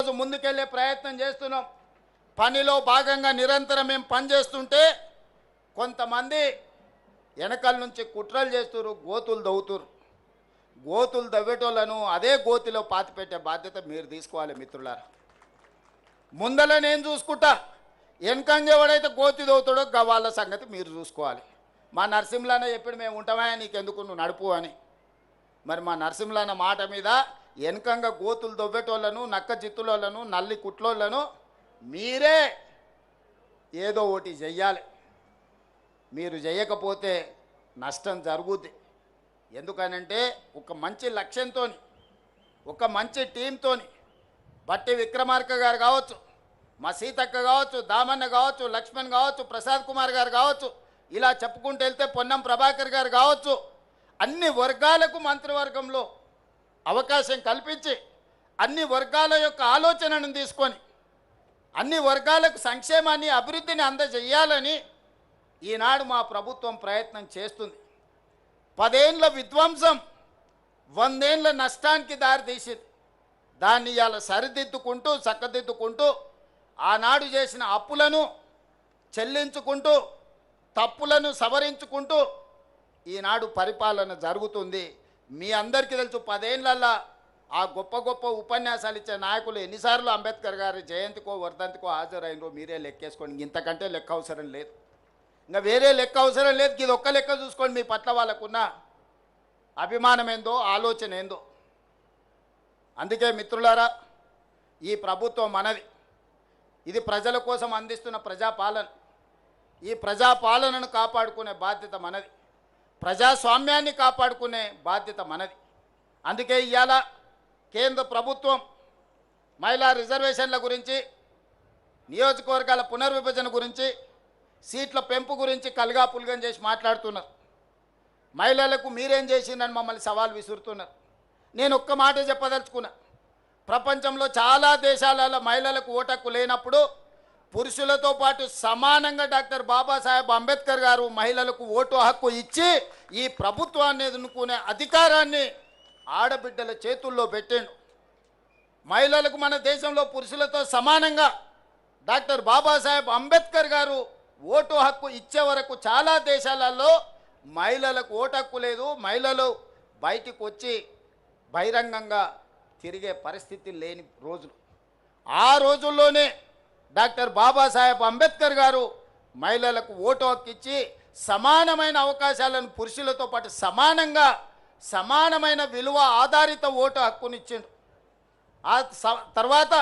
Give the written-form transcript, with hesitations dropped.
ఈరోజు ముందుకెళ్లే ప్రయత్నం చేస్తున్నాం. పనిలో భాగంగా నిరంతరం మేము పనిచేస్తుంటే కొంతమంది వెనకాల నుంచి కుట్రలు చేస్తున్నారు, గోతులు దవ్వుతున్నారు. గోతులు దవ్వేటోళ్ళను అదే గోతిలో పాతిపెట్టే బాధ్యత మీరు తీసుకోవాలి మిత్రులారా. ముందల నేను చూసుకుంటా, వెనకంగా ఎవడైతే గోతి దవ్వుతాడో వాళ్ళ సంగతి మీరు చూసుకోవాలి. మా నరసింహులన్న చెప్పాడు మేము ఉంటామా నీకెందుకు నువ్వు నడుపు అని. మరి మా నరసింహులన్న మాట మీద వెనకంగా గోతులు దవ్వేటోళ్ళను, నక్క జిత్తులోళ్ళను, నల్లి కుట్లోళ్ళను మీరే ఏదో ఒకటి చెయ్యాలి. మీరు చేయకపోతే నష్టం జరుగుద్ది. ఎందుకనంటే ఒక మంచి లక్ష్యంతో, ఒక మంచి టీంతో బట్టి విక్రమార్క గారు కావచ్చు, మా సీతక్క కావచ్చు, దామన్న కావచ్చు, లక్ష్మణ్ కావచ్చు, ప్రసాద్ కుమార్ గారు కావచ్చు, ఇలా చెప్పుకుంటూ వెళ్తే పొన్నం ప్రభాకర్ గారు కావచ్చు, అన్ని వర్గాలకు మంత్రివర్గంలో అవకాశం కల్పించి అన్ని వర్గాల యొక్క ఆలోచనను తీసుకొని అన్ని వర్గాలకు సంక్షేమాన్ని అభివృద్ధిని అందజేయాలని ఈనాడు మా ప్రభుత్వం ప్రయత్నం చేస్తుంది. 10 ఏళ్ల విధ్వంసం 100 ఏళ్ల నష్టానికి దారితీసింది. దాన్ని ఇవాళ సరిదిద్దుకుంటూ చక్కదిద్దుకుంటూ ఆనాడు చేసిన అప్పులను చెల్లించుకుంటూ తప్పులను సవరించుకుంటూ ఈనాడు పరిపాలన జరుగుతుంది. మీ అందరికీ తెలుసు 10 ఏళ్లలో ఆ గొప్ప గొప్ప ఉపన్యాసాలు ఇచ్చే నాయకులు ఎన్నిసార్లు అంబేద్కర్ గారి జయంతికో వర్ధంతికో హాజరైనరో మీరే లెక్కేసుకోండి. ఇంతకంటే లెక్క అవసరం లేదు, ఇంకా వేరే లెక్క అవసరం లేదు. ఇది ఒక్క లెక్క చూసుకోండి, మీ పట్ల వాళ్ళకున్న అభిమానం ఏందో, ఆలోచన ఏందో. అందుకే మిత్రులారా, ఈ ప్రభుత్వం మనది. ఇది ప్రజల కోసం అందిస్తున్న ప్రజాపాలన. ఈ ప్రజాపాలనను కాపాడుకునే బాధ్యత మనది, ప్రజాస్వామ్యాన్ని కాపాడుకునే బాధ్యత మనది. అందుకే ఇవాళ కేంద్ర ప్రభుత్వం మహిళా రిజర్వేషన్ల గురించి, నియోజకవర్గాల పునర్విభజన గురించి, సీట్ల పెంపు గురించి కల్గాపుల్గం చేసి మాట్లాడుతున్నారు. మహిళలకు మీరేం చేసిందని మమ్మల్ని సవాల్ విసురుతున్నారు. నేను ఒక్క మాట చెప్పదలుచుకున్నా. ప్రపంచంలో చాలా దేశాలలో మహిళలకు ఓటు హక్కు లేనప్పుడు పురుషులతో పాటు సమానంగా డాక్టర్ బాబాసాహెబ్ అంబేద్కర్ గారు మహిళలకు ఓటు హక్కు ఇచ్చి ఈ ప్రభుత్వాన్ని ఎదుర్కొనే అధికారాన్ని ఆడబిడ్డల చేతుల్లో పెట్టాడు. మహిళలకు మన దేశంలో పురుషులతో సమానంగా డాక్టర్ బాబాసాహెబ్ అంబేద్కర్ గారు ఓటు హక్కు ఇచ్చే వరకు చాలా దేశాలలో మహిళలకు ఓటు హక్కు లేదు. మహిళలు బయటికి వచ్చి బహిరంగంగా తిరిగే పరిస్థితి లేని రోజులు. ఆ రోజుల్లోనే డాక్టర్ బాబాసాహెబ్ అంబేద్కర్ గారు మహిళలకు ఓటు హక్కు ఇచ్చి సమానమైన అవకాశాలను పురుషులతో పాటు సమానమైన విలువ ఆధారిత ఓటు హక్కునిచ్చిండు. ఆ తర్వాత